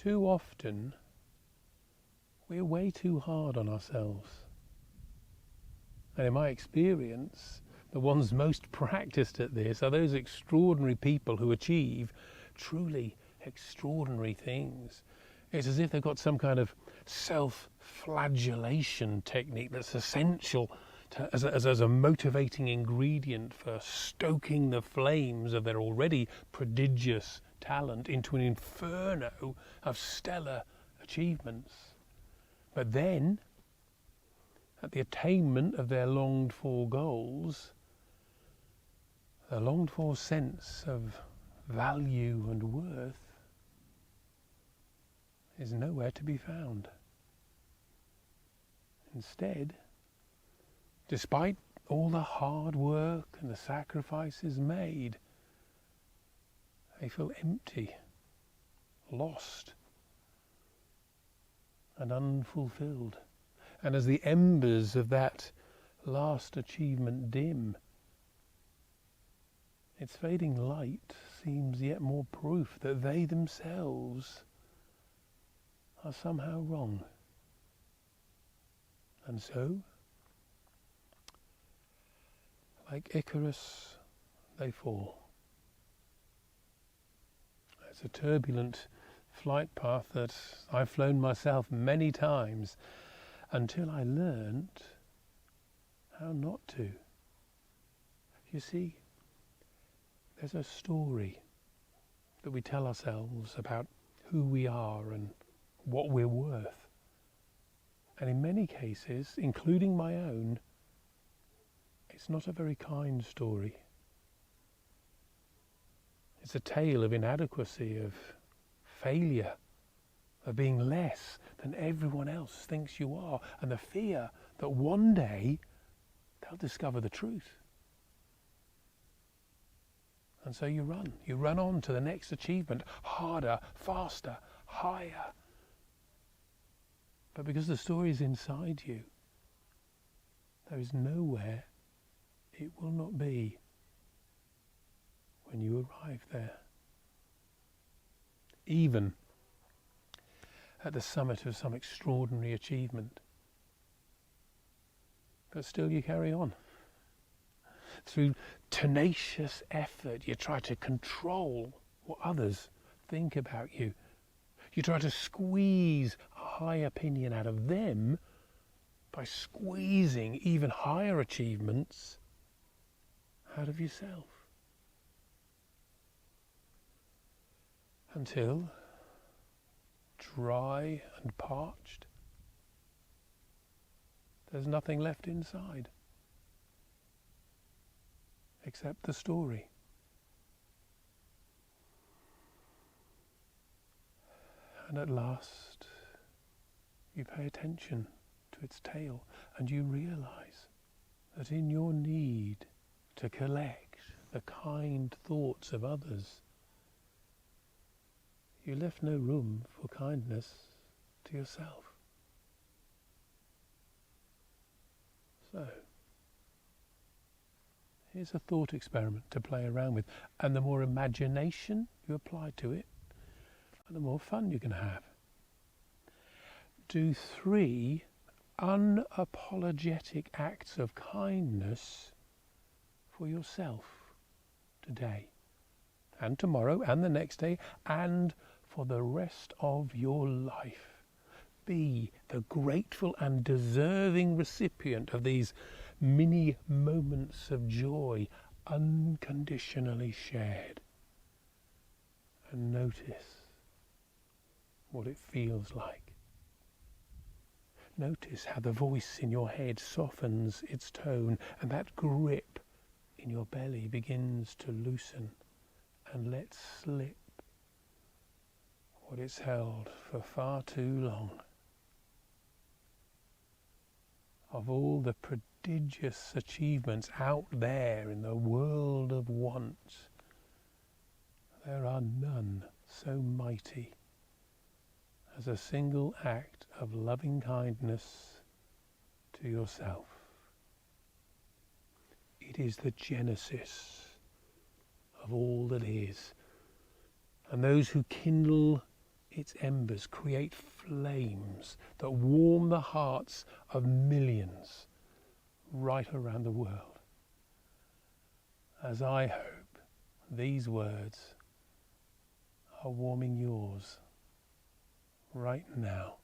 too often we're way too hard on ourselves. And in my experience, the ones most practiced at this are those extraordinary people who achieve truly extraordinary things. It's as if they've got some kind of self-flagellation technique that's essential as a motivating ingredient for stoking the flames of their already prodigious talent into an inferno of stellar achievements. But then, at the attainment of their longed-for goals, the longed-for sense of value and worth is nowhere to be found. Instead, despite all the hard work and the sacrifices made, they feel empty, lost, and unfulfilled. And as the embers of that last achievement dim, its fading light seems yet more proof that they themselves are somehow wrong. And so, like Icarus, they fall. It's a turbulent flight path that I've flown myself many times until I learnt how not to. You see, there's a story that we tell ourselves about who we are and what we're worth. And in many cases, including my own, it's not a very kind story. It's a tale of inadequacy, of failure, of being less than everyone else thinks you are, and the fear that one day they'll discover the truth. And so you run on to the next achievement, harder, faster, higher. But because the story is inside you, there is nowhere it will not be when you arrive there. Even at the summit of some extraordinary achievement. But still you carry on. Through tenacious effort, you try to control what others think about you. You try to squeeze a high opinion out of them by squeezing even higher achievements out of yourself. Until, dry and parched, there's nothing left inside except the story. And at last, you pay attention to its tale, and you realize that in your need to collect the kind thoughts of others, you left no room for kindness to yourself. So, here's a thought experiment to play around with, and the more imagination you apply to it, the more fun you can have. Do 3 unapologetic acts of kindness for yourself today, and tomorrow, and the next day, and for the rest of your life. Be the grateful and deserving recipient of these mini moments of joy, unconditionally shared. And notice what it feels like. Notice how the voice in your head softens its tone, and that grip in your belly begins to loosen and let slip what it's held for far too long. Of all the prodigious achievements out there in the world of want, there are none so mighty as a single act of loving kindness to yourself. It is the genesis of all that is, and those who kindle its embers create flames that warm the hearts of millions right around the world. As I hope these words are warming yours right now.